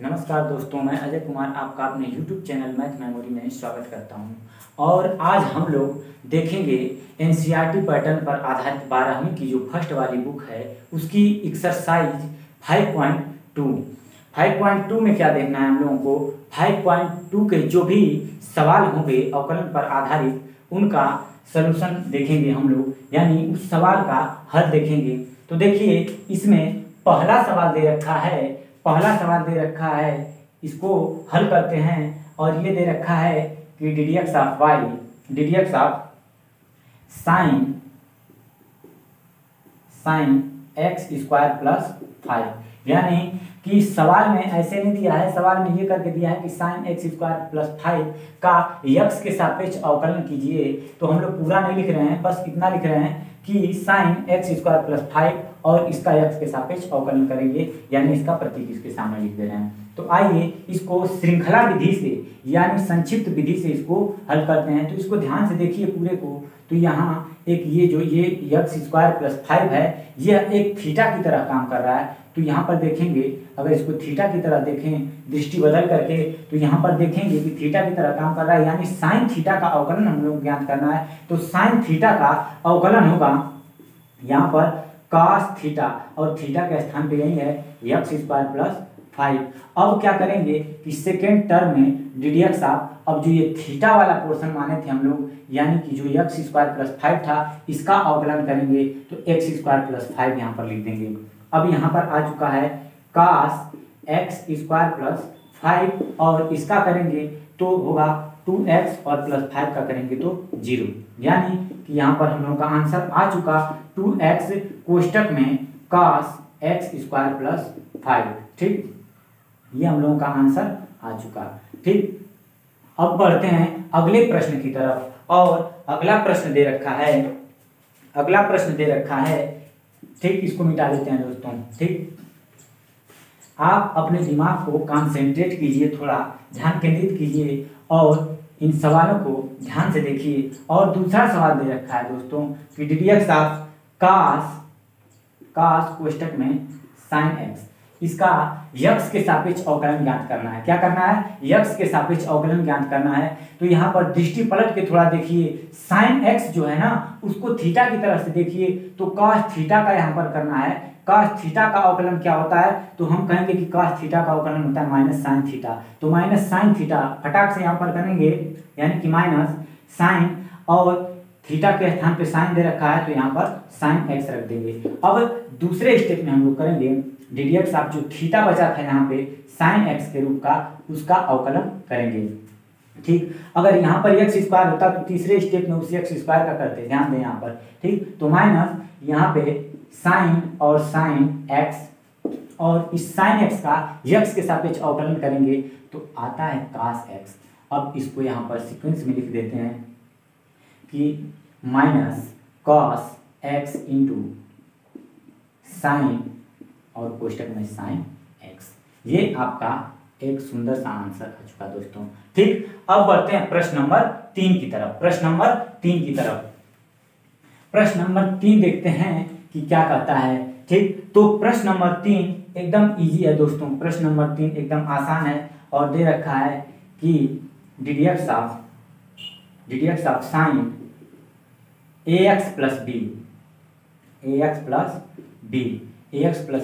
नमस्कार दोस्तों, मैं अजय कुमार आपका अपने YouTube चैनल मैथ मेमोरी में स्वागत करता हूं। और आज हम लोग देखेंगे एनसीईआरटी पैटर्न पर आधारित 12वीं की जो फर्स्ट वाली बुक है उसकी एक्सरसाइज 5.2 में क्या देखना है हम लोगों को। 5.2 के जो भी सवाल होंगे अवकलन पर आधारित उनका सलूशन देखेंगे हम लोग, यानी उस सवाल का हल देखेंगे। तो देखिए, इसमें पहला सवाल दे रखा है, इसको हल करते हैं। और ये दे रखा है कि D D x of sine x square plus 5, यानी कि सवाल में ऐसे नहीं दिया है, सवाल में ये करके दिया है कि साइन एक्स स्क्वायर प्लस 5 का यक्स के सापेक्ष अवकलन कीजिए। तो हम लोग पूरा नहीं लिख रहे हैं, बस इतना लिख रहे हैं कि साइन एक्स स्क्वायर प्लस 5 और इसका यक्स के सापेक्ष अवकलन करेंगे, यानी इसका प्रतीक इसके सामने लिख दे रहे हैं। तो आइए इसको श्रृंखला विधि से यानी संक्षिप्त विधि से इसको हल करते हैं। तो इसको ध्यान से देखिए पूरे को। तो यहाँ एक ये यक्स स्क्वायर प्लस 5 है, यह एक थीटा की तरह काम कर रहा है। तो यहाँ पर देखेंगे, अगर इसको थीटा की तरह देखें दृष्टि बदल करके, तो यहाँ पर देखेंगे कि थीटा की तरह काम कर रहा है, यानी साइन थीटा का अवकलन हम लोग ज्ञात करना है। तो साइन थीटा का अवकलन होगा यहाँ पर कॉस थीटा, और थीटा के स्थान पे यही है यक्स स्क्वायर प्लस 5। अब क्या करेंगे कि सेकेंड टर्म में डी डी एक्स ऑफ, अब जो ये थीटा वाला पोर्शन माने थे हम लोग, यानी कि जो यक्स स्क्वायर प्लस 5 था इसका अवकलन करेंगे। तो एक्स स्क्वायर प्लस 5 यहाँ पर लिख देंगे। अब यहाँ पर आ चुका है cos एक्स स्क्वायर प्लस 5, और इसका करेंगे तो होगा 2x और प्लस 5 का करेंगे तो 0, यानी कि यहाँ पर हम लोग का आंसर आ चुका 2x कोष्टक में cos एक्स स्क्वायर प्लस 5। ठीक, ये हम लोगों का आंसर आ चुका। ठीक, अब बढ़ते हैं अगले प्रश्न की तरफ। और अगला प्रश्न दे रखा है, ठीक, इसको मिटा देते हैं दोस्तों। ठीक, आप अपने दिमाग को कंसंट्रेट कीजिए, थोड़ा ध्यान केंद्रित कीजिए और इन सवालों को ध्यान से देखिए। और दूसरा सवाल दे रखा है दोस्तों कि D D x of cos कोष्टक में साइन एक्स, इसका यक्स के सापेक्ष अवकलन ज्ञात करना है। क्या करना है? यक्स के सापेक्ष अवकलन ज्ञात करना है। तो यहाँ पर दृष्टि पलट के थोड़ा देखिए, साइन एक्स जो है ना उसको थीटा की तरफ से देखिए, तो cos थीटा का यहाँ पर करना है। cos थीटा का अवकलन क्या होता है? तो हम कहेंगे कि cos थीटा का अवकलन होता है माइनस साइन थीटा। तो माइनस साइन थीटा फटाक से यहाँ पर करेंगे, यानी कि माइनस साइन, और थीटा के स्थान पे साइन दे रखा है तो यहाँ पर साइन एक्स रख देंगे। अब दूसरे स्टेप में हम लोग करेंगे डी डी एक्स ऑफ जो थीटा बचा था यहाँ पे साइन एक्स के रूप का, उसका अवकलन करेंगे। ठीक, अगर यहाँ पर एक्स स्क्वायर होता तो तीसरे स्टेप में उसी एक्स स्क्वायर का करते, ध्यान दें यहाँ पर। ठीक, तो माइनस यहाँ पे साइन और साइन एक्स, और इस साइन एक्स का यक्स के सापेक्ष अवकलन करेंगे तो आता है cos एक्स। अब इसको यहाँ पर सीक्वेंस में लिख देते हैं कि minus cos x into sine और कोष्टक में साइन एक्स। ये आपका एक सुंदर सा आंसर आ चुका दोस्तों। ठीक, अब बढ़ते हैं प्रश्न नंबर 3 की तरफ। प्रश्न नंबर 3 देखते हैं कि क्या कहता है। ठीक, तो प्रश्न नंबर 3 एकदम इजी है दोस्तों। प्रश्न नंबर 3 एकदम आसान है और दे रखा है कि D D x of sine A x plus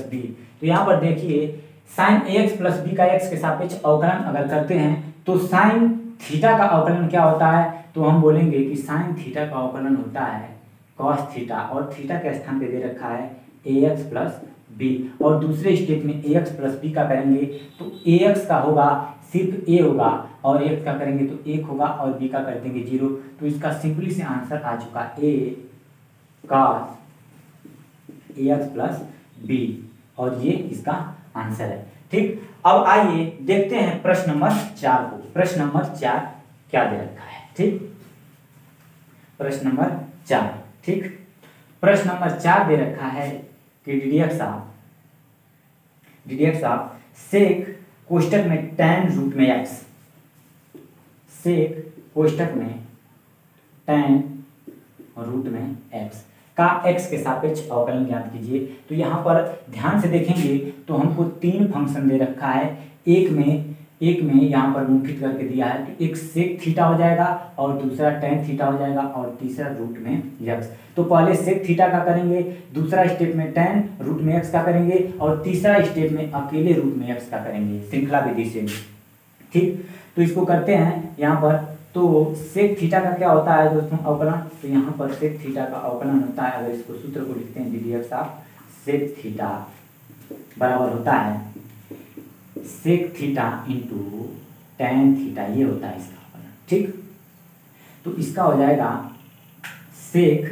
B. तो यहाँ पर देखिए, sine A x plus B का एक्स के सापेक्ष अवकलन अगर करते हैं तो साइन थीटा का अवकलन क्या होता है? तो हम बोलेंगे कि साइन थीटा का अवकलन होता है cos थीटा, और थीटा के स्थान पे दे रखा है ए एक्स प्लस बी। और दूसरे स्टेप में ए एक्स प्लस बी का करेंगे तो ए एक्स का होगा सिर्फ ए होगा, और एक्स का करेंगे तो 1 होगा, और बी का कर देंगे 0। तो इसका सिंपली से आंसर आ चुका ए cos ए एक्स प्लस बी, और ये इसका आंसर है। ठीक, अब आइए देखते हैं प्रश्न नंबर 4 को। प्रश्न नंबर 4 क्या दे रखा है? ठीक, प्रश्न नंबर 4। ठीक, प्रश्न नंबर 4 दे रखा है कि D D x of sec कोष्टक में tan रूट में एक्स, सेक कोष्टक में tan रूट में एक्स का एक्स के सापेक्ष अवकलन ज्ञात कीजिए। तो यहाँ पर ध्यान से देखेंगे तो हमको 3 फंक्शन दे रखा है। एक में यहाँ पर मुखित करके दिया है, तो एक सेक थीटा हो जाएगा और दूसरा टेन थीटा हो जाएगा और तीसरा रूट में यक्स। तो पहले सेक थीटा का करेंगे, दूसरा स्टेप में टेन रूट में एक्स का करेंगे और तीसरा स्टेप में अकेले रूट में एक्स का करेंगे श्रृंखला विधि से। ठीक, तो इसको करते हैं यहाँ पर। तो सेक थीटा का क्या होता है दोस्तों, अवकलन। तो यहाँ पर सेक थीटा का अवकलन होता है, अगर इसको सूत्र को लिखते हैं D D x of sec theta बराबर होता है sec theta into tan theta, ये होता है इसका अवकलन। ठीक, तो इसका हो जाएगा सेक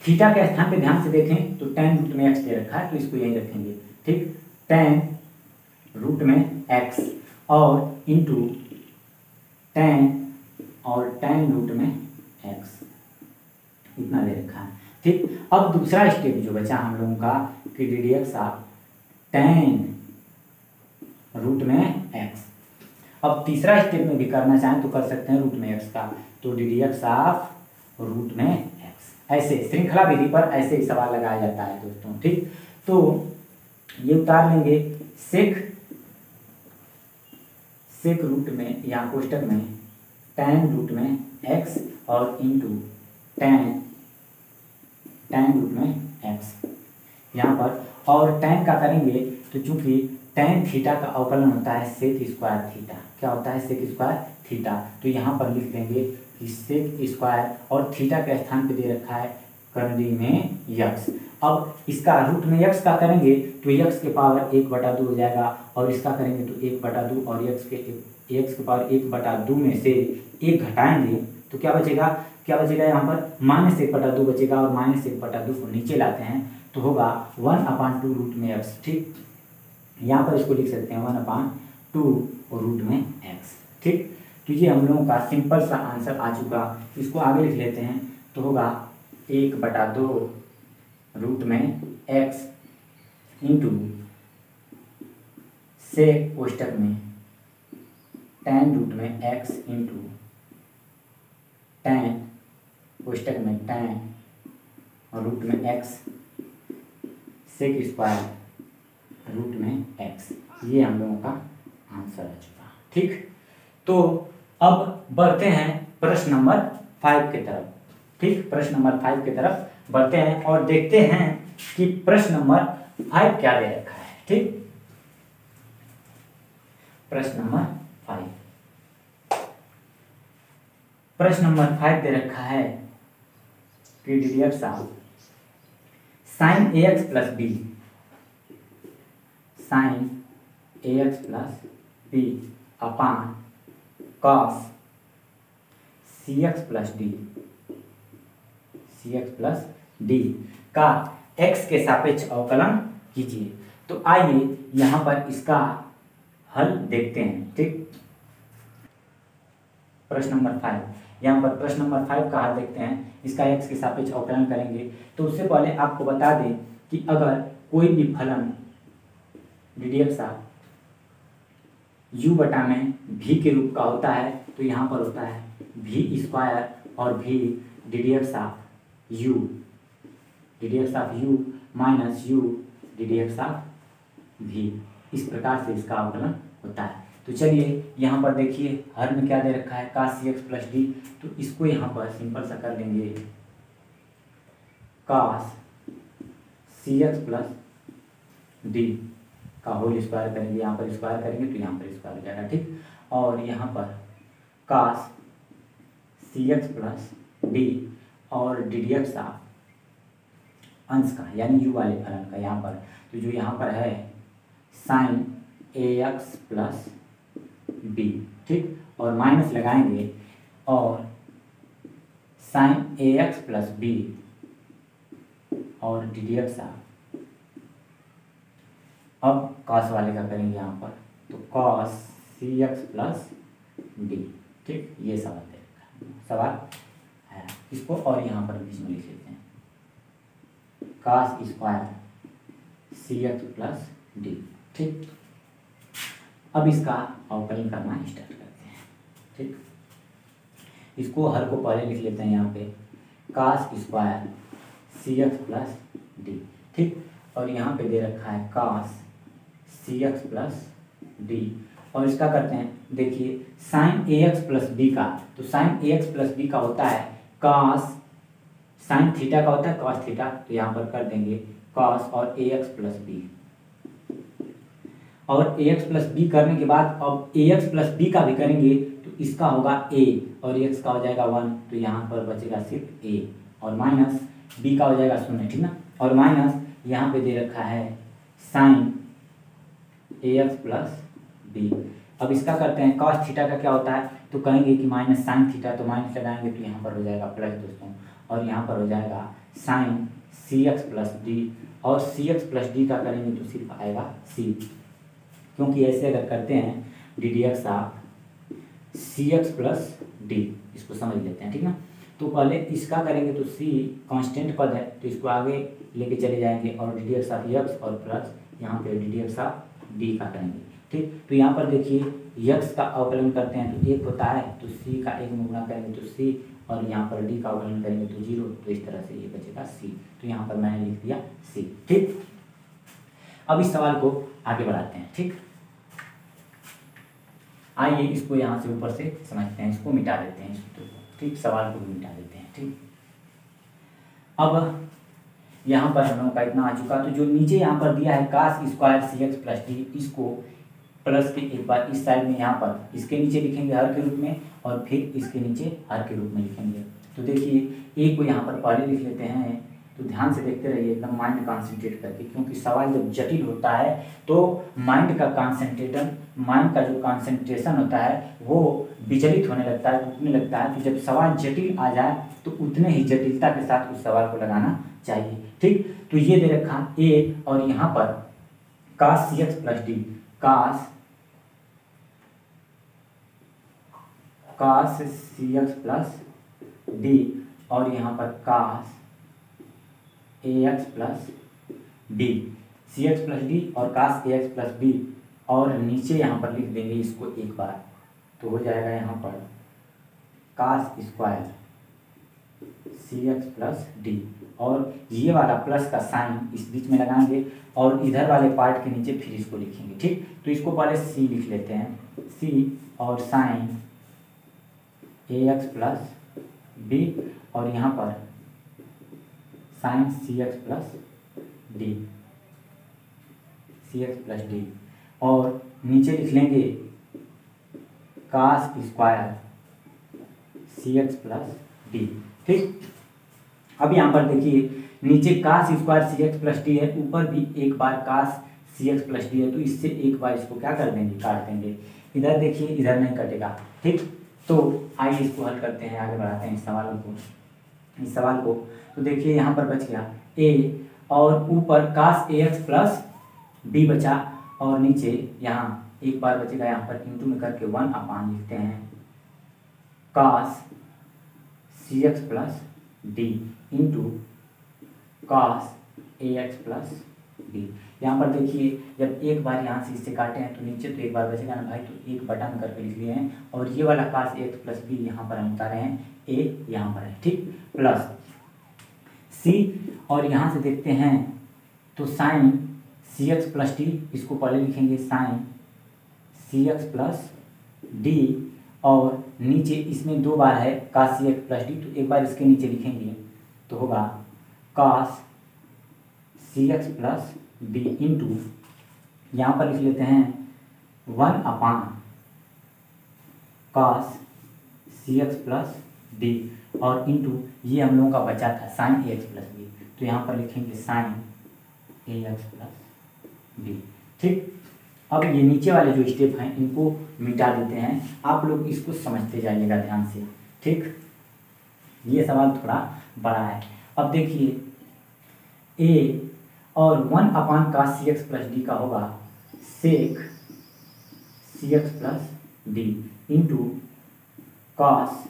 थीटा के स्थान पे ध्यान से देखें तो टेन रूट में एक्स दे रखा है, तो इसको यहीं रखेंगे। ठीक, टेन रूट में एक्स और इंटू टेन और टेन रूट में एक्स, इतना दे रखा है। ठीक, अब दूसरा स्टेप जो बचा हम लोगों का कि D D x of tan root में एक्स। अब तीसरा स्टेप में भी करना चाहें तो कर सकते हैं रूट में एक्स का, तो D D x of root में एक्स। ऐसे श्रृंखला विधि पर ऐसे ही सवाल लगाया जाता है दोस्तों। ठीक, तो ये उतार लेंगे सेक रूट में यहाँ कोष्टक में टेन रूट में एक्स और इंटू टेन रूट में एक्स यहाँ पर। और टेन का करेंगे तो चूंकि टेन थीटा का अवकलन होता है सेक स्क्वायर थीटा। क्या होता है, सेक स्क्वायर थीटा। तो यहाँ पर लिख देंगे कि सेक स्क्वायर और थीटा के स्थान पे दे रखा है करंडी में यक्स। अब इसका रूट में यक्स का करेंगे तो यक्स के पावर 1/2 हो जाएगा और इसका करेंगे तो 1/2 और यक्स के पावर 1/2 में से 1 घटाएंगे तो क्या बचेगा यहाँ पर -1/2 बचेगा और -1/2 को नीचे लाते हैं तो होगा 1/2 रूट में एक्स। ठीक, यहाँ पर इसको लिख सकते हैं 1/2 रूट में एक्स। ठीक, तो ये हम लोगों का सिंपल सा आंसर आ चुका। इसको आगे लिख लेते हैं तो होगा 1/2 रूट में एक्स इंटू सेक कोष्टक में टेन रूट में एक्स इंटू टेन कोष्टक में टेन और रूट में एक्स सेक स्क्वायर रूट में एक्स। ये हम लोगों का आंसर आ चुका। ठीक, तो अब बढ़ते हैं प्रश्न नंबर 5 की तरफ। ठीक, प्रश्न नंबर 5 की तरफ बढ़ते हैं और देखते हैं कि प्रश्न नंबर 5 क्या दे रखा है। ठीक, प्रश्न नंबर 5 दे रखा है कि D D x of sine A x plus B upon cos C x plus D का एक्स के सापेक्ष अवकलन कीजिए। तो आइए यहाँ पर इसका हल देखते हैं। ठीक, प्रश्न नंबर 5, यहाँ पर प्रश्न नंबर 5 का हल देखते हैं। इसका एक्स के सापेक्ष अवकलन करेंगे तो उससे पहले आपको बता दें कि अगर कोई भी फलन D D x of u बटा में v के रूप का होता है तो यहाँ पर होता है v स्क्वायर और v D D x of u minus u D D x of v। इस प्रकार से इसका अवकलन होता है। तो चलिए यहाँ पर देखिए हर में क्या दे रखा है cos cx प्लस डी। तो इसको यहाँ पर सिंपल सा कर लेंगे cos cx प्लस डी का होल स्क्वायर करेंगे, यहाँ पर स्क्वायर करेंगे तो यहाँ पर स्क्वायर हो जाएगा। ठीक, और यहाँ पर cos cx प्लस डी और डी डी एक्स ऑफ अंश का यानी u वाले फलन का यहाँ पर, तो जो यहाँ पर है sign A x plus B. ठीक, और माइनस लगाएंगे और sign A x plus B और डी डी एक्स ऑफ, अब कॉस वाले का करेंगे यहाँ पर तो cos C x plus D. ठीक, ये सवाल है। इसको और यहाँ पर बीच में लिख लेते हैं कॉस स्क्वायर सी एक्स प्लस डी। ठीक, अब इसका अवकलन करना स्टार्ट करते हैं। ठीक, इसको हर को पहले लिख लेते हैं यहाँ पे cos स्क्वायर सी एक्स प्लस डी। ठीक, और यहाँ पे दे रखा है cos सी एक्स प्लस डी। और इसका करते हैं, देखिए sine A x plus B का, तो sign A x plus B का होता है कॉस, साइन थीटा का होता है कॉस थीटा, तो यहाँ पर कर देंगे कॉस और ए एक्स प्लस बी। और ए एक्स प्लस बी करने के बाद अब ए एक्स प्लस बी का भी करेंगे, तो इसका होगा ए और एक्स का हो जाएगा 1, तो यहाँ पर बचेगा सिर्फ ए, और माइनस बी का हो जाएगा 0, ठीक ना। और माइनस यहाँ पे दे रखा है sign A x plus B. अब इसका करते हैं कॉस थीटा का क्या होता है, तो कहेंगे कि माइनस साइन थीटा, तो माइनस लगाएंगे तो यहाँ पर हो जाएगा प्लस दोस्तों, और यहाँ पर हो जाएगा साइन सी एक्स प्लस डी, और सी एक्स प्लस डी का करेंगे तो सिर्फ आएगा सी, क्योंकि ऐसे अगर करते हैं डी डी एक्स आप सी एक्स प्लस डी, इसको समझ लेते हैं, ठीक ना। तो पहले इसका करेंगे तो सी कांस्टेंट पद है, तो इसको आगे लेके चले जाएंगे और D D x of x और प्लस यहाँ पे D D x of D का करेंगे, ठीक। तो यहाँ पर देखिए यक्स का अवकलन करते हैं तो 1 होता है, तो सी का 1 में गुणा करेंगे तो सी, और यहाँ पर डी का अवकलन करेंगे तो 0, तो इस तरह से ये बचेगा सी, तो यहाँ पर मैंने लिख दिया सी, ठीक। अब इस सवाल को आगे बढ़ाते हैं, ठीक। आइए इसको यहाँ से ऊपर से समझते हैं, इसको मिटा देते हैं, ठीक, सवाल को भी मिटा देते हैं, ठीक। अब यहाँ पर हम लोगों का इतना आ चुका, तो जो नीचे यहाँ पर दिया है कास स्क्वायर सी एक्स प्लस डी, इसको प्लस के एक बार इस साइड में यहाँ पर इसके नीचे लिखेंगे हर के रूप में, और फिर इसके नीचे हर के रूप में लिखेंगे। तो देखिए ए को यहाँ पर पहले लिख लेते हैं, तो ध्यान से देखते रहिए एकदम माइंड कॉन्सेंट्रेट करके, क्योंकि सवाल जब जटिल होता है तो माइंड का कॉन्सेंट्रेशन होता है वो विचलित होने लगता है, टूटने लगता है। तो जब सवाल जटिल आ जाए तो उतने ही जटिलता के साथ उस सवाल को लगाना चाहिए, ठीक। तो ये दे रखा ए, और यहाँ पर कास सी एक्स प्लस डी, कास सी एक्स प्लस डी, और यहाँ पर कास a x plus B, C x plus D और कास ए एक्स प्लस बी, और नीचे यहाँ पर लिख देंगे इसको एक बार, तो हो जाएगा यहाँ पर कास स्क्वायर सी एक्स प्लस डी, और ये वाला प्लस का साइन इस बीच में लगाएंगे और इधर वाले पार्ट के नीचे फिर इसको लिखेंगे, ठीक। तो इसको पहले सी लिख लेते हैं, सी और sign A x plus B, और यहाँ पर साइन सी एक्स प्लस डी, सी एक्स प्लस डी, और नीचे लिख लेंगे कास स्क्वायर सी एक्स प्लस डी, ठीक। अब यहाँ पर देखिए नीचे कास स्क्वायर सी एक्स प्लस डी है, ऊपर भी एक बार कास सी एक्स प्लस डी है, तो इससे एक बार इसको क्या कर देंगे, काट देंगे। इधर देखिए इधर नहीं कटेगा, ठीक। तो आइए इसको हल करते हैं, आगे बढ़ाते हैं इस सवाल को। तो देखिए यहाँ पर बच गया ए, और ऊपर कास ए एक्स प्लस बी बचा, और नीचे यहाँ एक बार बचेगा, यहाँ पर इंटू में करके 1 अपान लिखते हैं cos c x plus d into cos a x plus b. यहाँ पर देखिए जब एक बार यहाँ से इससे काटे हैं तो नीचे तो एक बार बचेगा ना भाई, तो एक बटन करके लिख लिए हैं, और ये वाला कास ए एक्स प्लस बी यहाँ पर हम उतारे हैं, ए यहाँ पर है, ठीक, प्लस सी, और यहाँ से देखते हैं तो साइन सी एक्स प्लस डी, इसको पहले लिखेंगे साइन सी एक्स प्लस डी, और नीचे इसमें 2 बार है कास सी एक्स प्लस डी, तो एक बार इसके नीचे लिखेंगे तो होगा कास c x plus d into यहाँ पर लिख लेते हैं 1 upon cos c x plus D, और इंटू ये हम लोगों का बचा था sign A x plus B, तो यहाँ पर लिखेंगे sign A x plus B, ठीक। अब ये नीचे वाले जो स्टेप हैं इनको मिटा देते हैं, आप लोग इसको समझते जाइएगा ध्यान से, ठीक। ये सवाल थोड़ा बड़ा है। अब देखिए ए और 1 upon cos c x plus D का होगा sec c x plus d into cos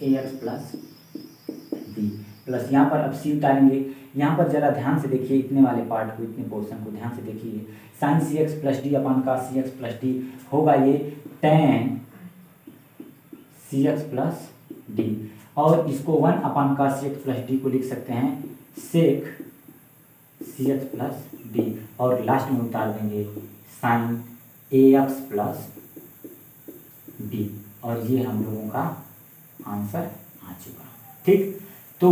a x plus b, plus यहाँ पर अब सी उतारेंगे। यहाँ पर जरा ध्यान से देखिए, इतने वाले पार्ट को, इतने पोर्शन को ध्यान से देखिए, साइन सी एक्स प्लस डी अपान cos c x plus D होगा ये टेन सी एक्स प्लस डी, और इसको 1 upon cos c x plus D को लिख सकते हैं सेक सी एक्स प्लस डी, और लास्ट में उतार देंगे साइन ax प्लस b, और ये हम लोगों का आंसर आ चुका। ठीक, तो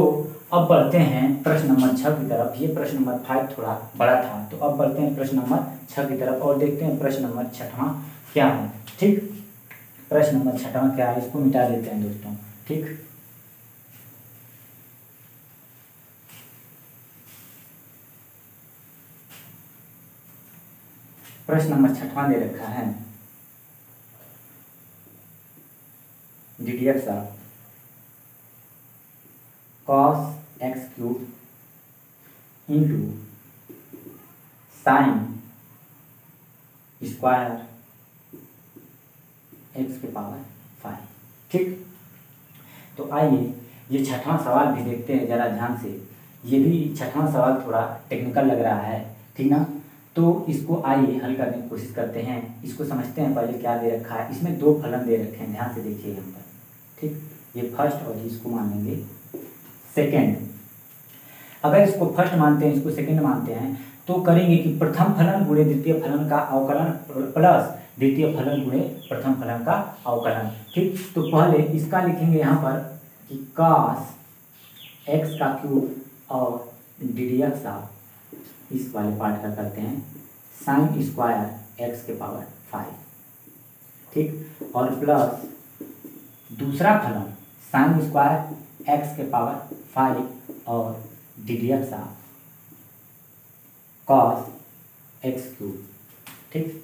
अब बढ़ते हैं प्रश्न नंबर 6 की तरफ। ये प्रश्न नंबर 5 थोड़ा बड़ा था, तो अब बढ़ते हैं प्रश्न नंबर 6 की तरफ और देखते हैं प्रश्न नंबर 6वां क्या है। ठीक, प्रश्न नंबर 6वां क्या है, इसको मिटा देते हैं दोस्तों। ठीक, प्रश्न नंबर 6वां दे रखा है, ddx of cos x cube into sine square x के पावर 5। ठीक, तो आइए ये 6वां सवाल भी देखते हैं जरा ध्यान से। ये भी 6वां सवाल थोड़ा टेक्निकल लग रहा है, ठीक ना। तो इसको आइए हल करने की कोशिश करते हैं। इसको समझते हैं पहले क्या दे रखा है। इसमें दो फलन दे रखे हैं, ध्यान से देखिए यहाँ पर। ठीक, ये फर्स्ट और इसको मानेंगे सेकेंड। अगर इसको फर्स्ट मानते हैं, इसको सेकेंड मानते हैं, तो करेंगे कि प्रथम फलन गुणे द्वितीय फलन का अवकलन प्लस द्वितीय फलन गुणे प्रथम फलन का अवकलन। ठीक, तो पहले इसका लिखेंगे यहाँ पर कि cos x का क्यूब और ddx ऑफ, इस वाले पार्ट का करते हैं साइन स्क्वायर x के पावर 5। ठीक, और प्लस दूसरा फलन साइन स्क्वायर x के पावर 5 और ddx of cos x cube. ठीक,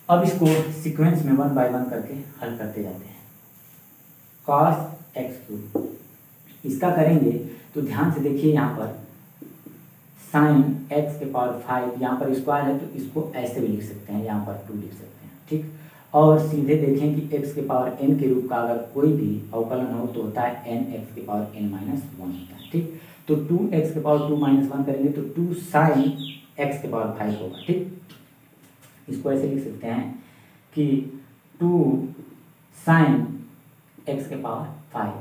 अब इसको सीक्वेंस में 1 बाय 1 करके हल करते जाते हैं। cos x क्यूब इसका करेंगे तो ध्यान से देखिए यहाँ पर साइन x के पावर 5, यहाँ पर स्क्वायर है तो इसको ऐसे भी लिख सकते हैं, यहाँ पर 2 लिख सकते हैं। ठीक, और सीधे देखें कि x के पावर n के रूप का अगर कोई भी अवकलन हो तो होता है n x के पावर n माइनस 1 होता है। ठीक, तो 2x के पावर 2 माइनस 1 करेंगे तो 2 साइन x के पावर 5 होगा। ठीक, इसको ऐसे लिख सकते हैं कि 2 साइन x के पावर 5।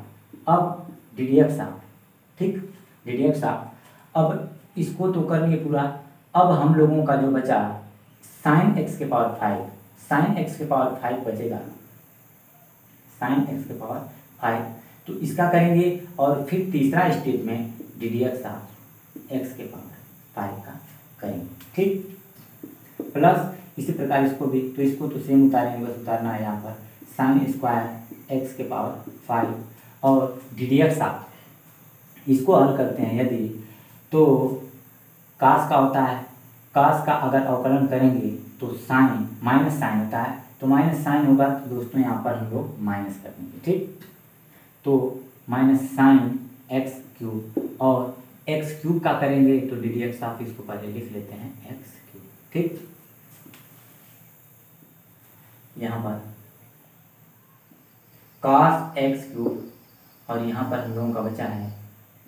अब ddx ऑफ, ठीक, ddx ऑफ, अब इसको तो कर लिए पूरा। अब हम लोगों का जो बचा साइन x के पावर 5, साइन x के पावर 5 बचेगा, साइन x के पावर 5, तो इसका करेंगे और फिर तीसरा स्टेप में ddx ऑफ x के पावर 5 का करेंगे। ठीक, प्लस इसी प्रकार इसको भी, तो इसको तो सेम उतारेंगे, बस उतारना है यहाँ पर साइन स्क्वायर x के पावर 5 और ddx ऑफ, इसको हल करते हैं यदि तो कास का होता है, कास का अगर अवकलन करेंगे तो साइन माइनस साइन होता है, तो माइनस साइन होगा तो दोस्तों यहाँ पर हम लोग माइनस कर देंगे। ठीक, तो माइनस साइन एक्स क्यूब और एक्स क्यूब का करेंगे तो ddx ऑफ, इसको पहले लिख लेते हैं एक्स क्यूब। ठीक, यहाँ पर cos x क्यूब और यहाँ पर हम लोगों का बचा है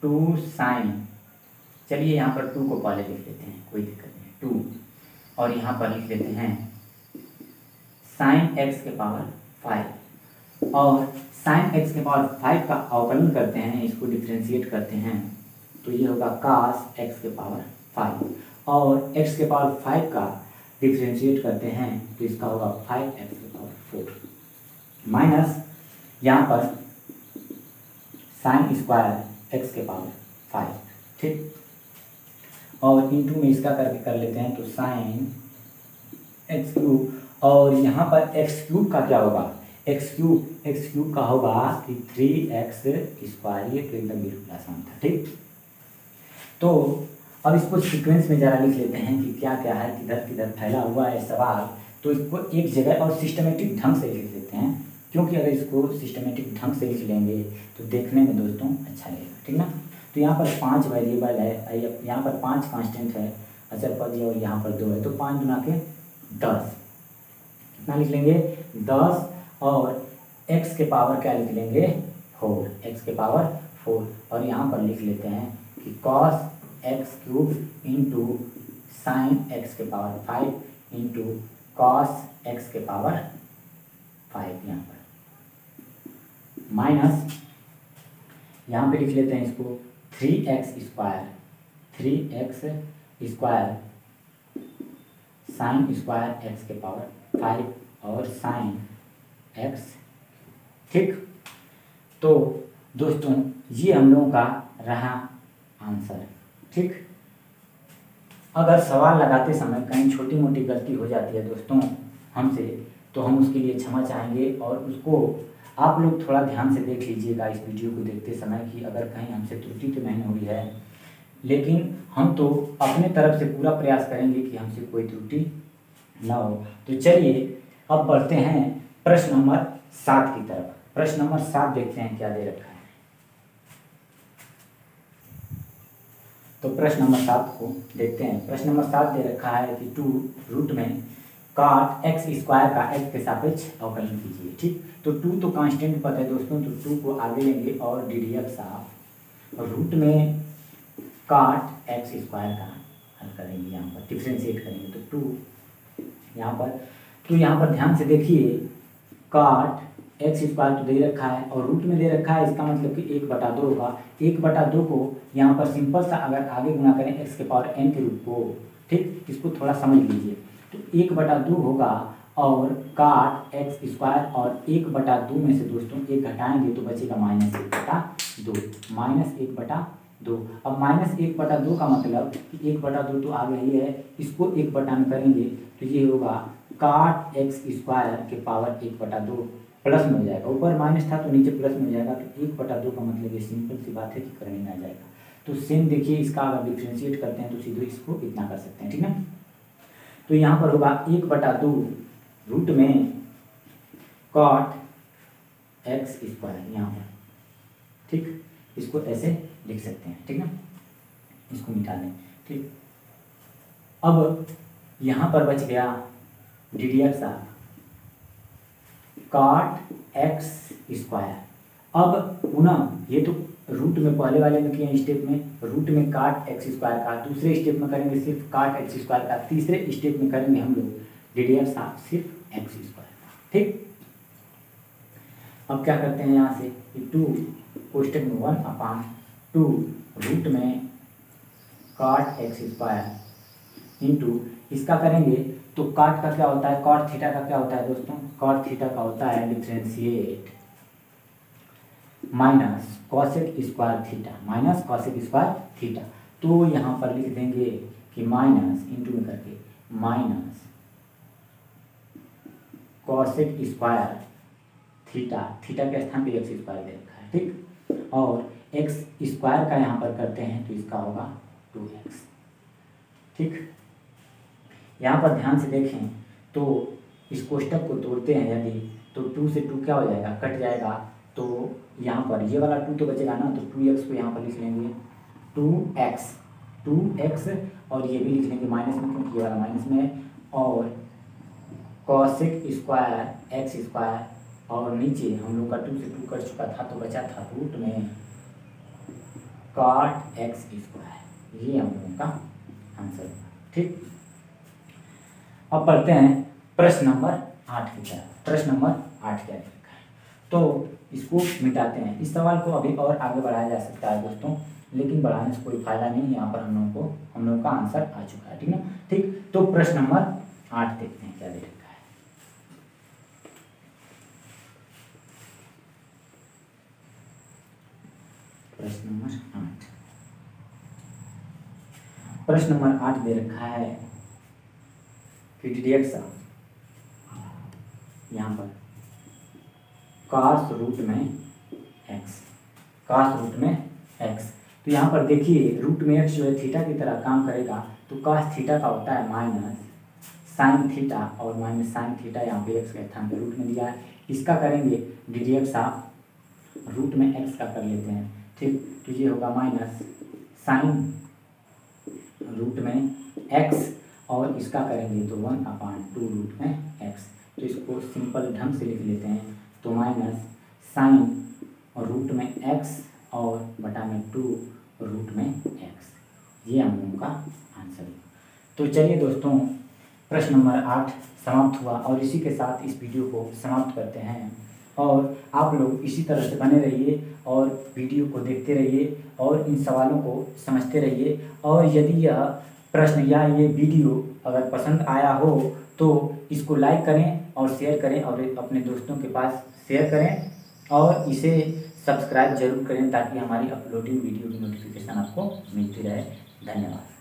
2 साइन, चलिए यहाँ पर 2 को पहले लिख लेते हैं, कोई दिक्कत नहीं, 2 और यहाँ पर लिख लेते हैं साइन x के पावर 5 और साइन x के पावर 5 का अवकलन करते हैं, इसको डिफ्रेंशिएट करते हैं तो ये होगा cos x के पावर 5 और x के पावर 5 का डिफ्रेंशिएट करते हैं तो इसका होगा 5x के पावर 4 माइनस यहाँ पर साइन स्क्वायर x के पावर 5। ठीक, और इंटू में इसका करके कर लेते हैं तो साइन एक्स क्यूब और यहाँ पर एक्स क्यूब का क्या होगा, एक्स क्यूब का होगा कि 3x स्क्वायर, ये तो एकदम बिल्कुल आसान था। ठीक, तो अब इसको सीक्वेंस में ज़रा लिख लेते हैं कि क्या क्या है, किधर किधर फैला हुआ है सवाल, तो इसको एक जगह और सिस्टमेटिक ढंग से लिख लेते हैं, क्योंकि अगर इसको सिस्टमेटिक ढंग से लिख लेंगे तो देखने में दोस्तों अच्छा लगेगा। ठीक ना, तो यहाँ पर 5 वेरिएबल है, यहाँ पर 5 कांस्टेंट है अचर पद और यहाँ पर 2 है, तो 5 गुना के 10, कितना लिख लेंगे 10 और x के पावर क्या लिख लेंगे 4, x के पावर 4 और यहाँ पर लिख लेते हैं कि cos x cube into sine x के पावर 5 इंटू cos x के पावर 5, यहाँ पर माइनस यहाँ पे लिख लेते हैं इसको 3x square sine square x के पावर 5 और साइन एक्स। ठीक, तो दोस्तों ये हम लोगों का रहा आंसर। ठीक, अगर सवाल लगाते समय कहीं छोटी मोटी गलती हो जाती है दोस्तों हमसे, तो हम उसके लिए क्षमा चाहेंगे और उसको आप लोग थोड़ा ध्यान से देख लीजिएगा इस वीडियो को देखते समय कि अगर कहीं हमसे त्रुटि तो नहीं हुई है। लेकिन हम तो अपने तरफ से पूरा प्रयास करेंगे कि हमसे कोई त्रुटि ना हो। तो चलिए अब बढ़ते हैं प्रश्न नंबर 7 की तरफ। प्रश्न नंबर 7 देखते हैं क्या दे रखा है। तो प्रश्न नंबर 7 को देखते हैं। प्रश्न नंबर 7 दे रखा है कि 2 रूट में cot x स्क्वायर का x के सापेक्ष अवकलन कीजिए। ठीक, तो 2 तो कांस्टेंट पता है दोस्तों, तो 2 को आगे लेंगे और डी डी एक्स रूट में cot x स्क्वायर का हल करेंगे, यहाँ पर डिफ्रेंशिएट करेंगे। तो 2 यहाँ पर ध्यान से देखिए, cot x स्क्वायर तो दे रखा है और रूट में दे रखा है, इसका मतलब कि 1/2 होगा। 1/2 को यहाँ पर सिंपल सा अगर आगे गुना करें x के पावर n के रूप को, ठीक, इसको थोड़ा समझ लीजिए। तो 1/2 होगा और cot x स्क्वायर और 1/2 में से दोस्तों 1 घटाएंगे तो बचेगा -1/2, -1/2। अब -1/2 का मतलब कि 1/2 तो आ गया ही है, इसको 1 में करेंगे तो ये होगा cot x स्क्वायर के पावर 1/2 प्लस में हो जाएगा। ऊपर माइनस था तो नीचे प्लस में हो जाएगा। तो 1/2 का मतलब ये सिंपल सी बात है कि करने में आ जाएगा। तो सेम देखिए, इसका अगर डिफ्रेंशिएट करते हैं तो सीधे इसको इतना कर सकते हैं। ठीक है, तो यहाँ पर होगा 1/2 रूट में cot x स्क्वायर यहाँ पर। ठीक, इसको ऐसे लिख सकते हैं। ठीक है, इसको मिटा दें। ठीक, अब यहाँ पर बच गया D D x cot x square. अब पुनः ये तो रूट में पहले वाले में किए स्टेप में, रूट में cot x स्क्वायर का, दूसरे स्टेप में करेंगे सिर्फ cot x स्क्वायर का, तीसरे स्टेप में करेंगे हम लोग डी डी एक्स सिर्फ x स्क्वायर का। ठीक, अब क्या करते हैं यहाँ से कि 2 कोष्टक में 1/2 रूट में cot x स्क्वायर इंटू इसका करेंगे तो cot का क्या होता है, cot थीटा का क्या होता है दोस्तों, cot थीटा का होता है differentiate minus cosec square theta, minus cosec square theta. तो यहाँ पर लिख देंगे कि माइनस इंटू में करके minus cosec square theta, theta के स्थान पे x स्क्वायर दे रखा है। ठीक, और x स्क्वायर का यहाँ पर करते हैं तो इसका होगा 2x। ठीक, यहाँ पर ध्यान से देखें तो इस कोष्टक को तोड़ते हैं यदि, तो 2 से 2 क्या हो जाएगा, कट जाएगा। तो यहाँ पर ये वाला 2 तो बचेगा ना, तो 2x को यहाँ पर लिख लेंगे 2x और ये भी लिख लेंगे माइनस में क्योंकि ये वाला माइनस में है, और कॉसेक स्क्वायर x स्क्वायर, और नीचे हम लोग का 2 से 2 कट चुका था तो बचा था रूट में cot x स्क्वायर। ये हम लोगों का आंसर होगा। ठीक, अब पढ़ते हैं प्रश्न नंबर 8 की तरफ। प्रश्न नंबर 8 क्या लिखा है, तो इसको मिटाते हैं। इस सवाल को अभी और आगे बढ़ाया जा सकता है दोस्तों, लेकिन बढ़ाने से कोई फायदा नहीं है। यहाँ पर हम लोगों का आंसर आ चुका है। ठीक है, ठीक, तो प्रश्न नंबर 8 देखते हैं क्या दे रखा है। प्रश्न नंबर 8, प्रश्न नंबर 8 दे रखा है कि डी डी एक्स यहाँ पर cos रूट में x, cos रूट में x। तो यहाँ पर देखिए रूट में x जो है थीटा की तरह काम करेगा, तो cos थीटा का होता है माइनस साइन थीटा, और माइनस साइन थीटा यहाँ पे x के स्थान पे रूट में दिया है। इसका करेंगे डी डी एक्स रूट में x का कर लेते हैं। ठीक, तो ये होगा माइनस साइन रूट में x, और इसका करेंगे तो 1/2 रूट में x। तो इसको सिंपल ढंग से लिख लेते हैं, तो माइनस साइन और रूट में x और बटा में 2 रूट में x। ये हम लोगों का आंसर है। तो चलिए दोस्तों, प्रश्न नंबर 8 समाप्त हुआ और इसी के साथ इस वीडियो को समाप्त करते हैं। और आप लोग इसी तरह से बने रहिए और वीडियो को देखते रहिए और इन सवालों को समझते रहिए। और यदि यह प्रश्न या ये वीडियो अगर पसंद आया हो तो इसको लाइक करें और शेयर करें और अपने दोस्तों के पास शेयर करें और इसे सब्सक्राइब जरूर करें ताकि हमारी अपलोडिंग वीडियो की नोटिफिकेशन आपको मिलती रहे। धन्यवाद।